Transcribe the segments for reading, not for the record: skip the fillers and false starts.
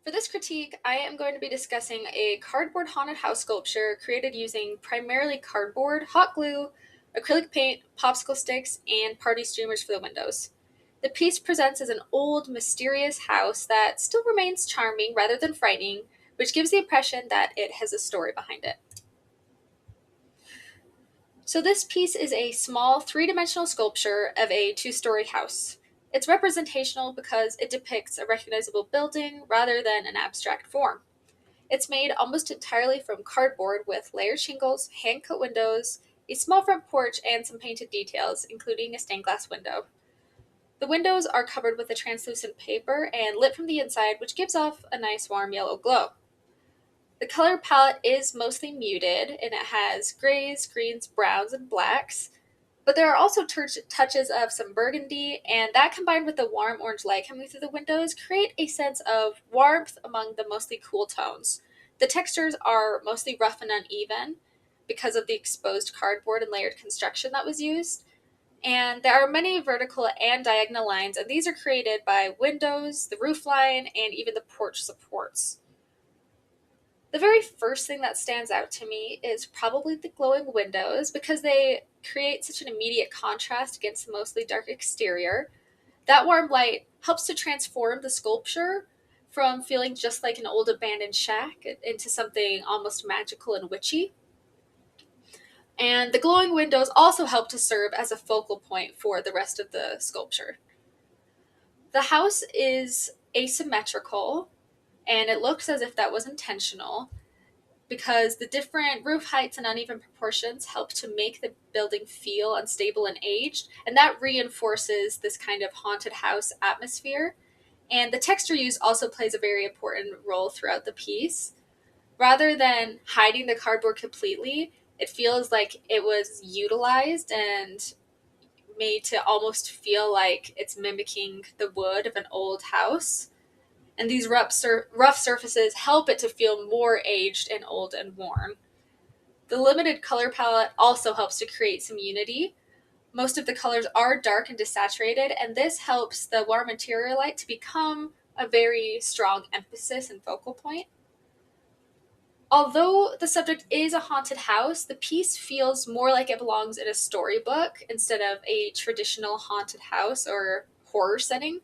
For this critique, I am going to be discussing a cardboard haunted house sculpture created using primarily cardboard, hot glue, acrylic paint, popsicle sticks, and party streamers for the windows. The piece presents as an old, mysterious house that still remains charming rather than frightening, which gives the impression that it has a story behind it. So, this piece is a small three dimensional sculpture of a two-story house. It's representational because it depicts a recognizable building rather than an abstract form. It's made almost entirely from cardboard with layered shingles, hand cut windows, a small front porch, and some painted details, including a stained glass window. The windows are covered with a translucent paper and lit from the inside, which gives off a nice warm yellow glow. The color palette is mostly muted and it has grays, greens, browns, and blacks. But there are also touches of some burgundy, and that combined with the warm orange light coming through the windows create a sense of warmth among the mostly cool tones. The textures are mostly rough and uneven because of the exposed cardboard and layered construction that was used. And there are many vertical and diagonal lines, and these are created by windows, the roof line, and even the porch supports. The very first thing that stands out to me is probably the glowing windows because they create such an immediate contrast against the mostly dark exterior. That warm light helps to transform the sculpture from feeling just like an old abandoned shack into something almost magical and witchy. And the glowing windows also help to serve as a focal point for the rest of the sculpture. The house is asymmetrical, and it looks as if that was intentional because the different roof heights and uneven proportions help to make the building feel unstable and aged, and that reinforces this kind of haunted house atmosphere. And the texture use also plays a very important role throughout the piece. Rather than hiding the cardboard completely, it feels like it was utilized and made to almost feel like it's mimicking the wood of an old house, and these rough surfaces help it to feel more aged and old and worn. The limited color palette also helps to create some unity. Most of the colors are dark and desaturated, and this helps the warm interior light to become a very strong emphasis and focal point. Although the subject is a haunted house, the piece feels more like it belongs in a storybook instead of a traditional haunted house or horror setting.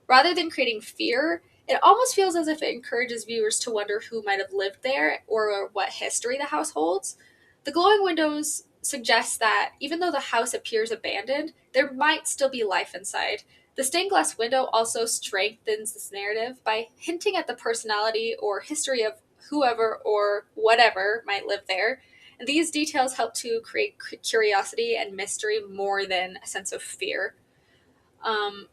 Rather than creating fear, it almost feels as if it encourages viewers to wonder who might have lived there or what history the house holds. The glowing windows suggest that even though the house appears abandoned, there might still be life inside. The stained glass window also strengthens this narrative by hinting at the personality or history of whoever or whatever might live there. And these details help to create curiosity and mystery more than a sense of fear. Um,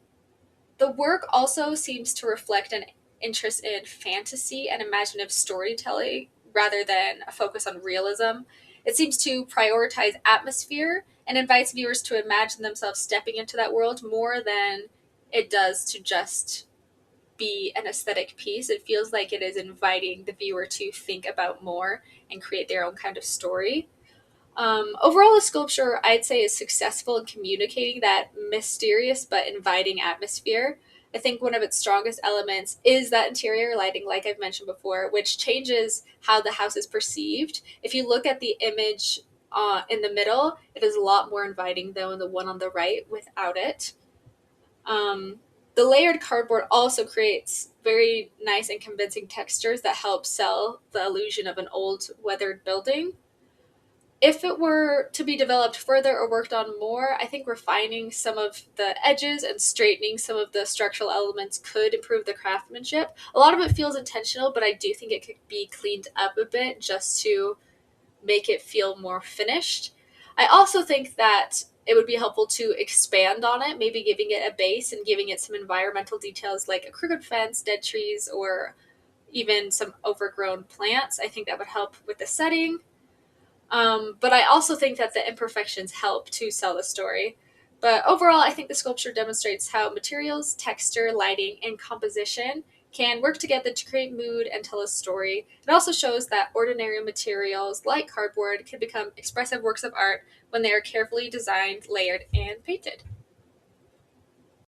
the work also seems to reflect an interest in fantasy and imaginative storytelling rather than a focus on realism. It seems to prioritize atmosphere and invites viewers to imagine themselves stepping into that world more than it does to just be an aesthetic piece. It feels like it is inviting the viewer to think about more and create their own kind of story. Overall, the sculpture I'd say is successful in communicating that mysterious but inviting atmosphere. I think one of its strongest elements is that interior lighting, like I've mentioned before, which changes how the house is perceived. If you look at the image in the middle, it is a lot more inviting than the one on the right without it. Um, the layered cardboard also creates very nice and convincing textures that help sell the illusion of an old, weathered building. If it were to be developed further or worked on more, I think refining some of the edges and straightening some of the structural elements could improve the craftsmanship. A lot of it feels intentional, but I do think it could be cleaned up a bit just to make it feel more finished. I also think that it would be helpful to expand on it, maybe giving it a base and giving it some environmental details like a crooked fence, dead trees, or even some overgrown plants. I think that would help with the setting. But I also think that the imperfections help to sell the story. But overall, I think the sculpture demonstrates how materials, texture, lighting, and composition can work together to create mood and tell a story. It also shows that ordinary materials like cardboard can become expressive works of art when they are carefully designed, layered, and painted.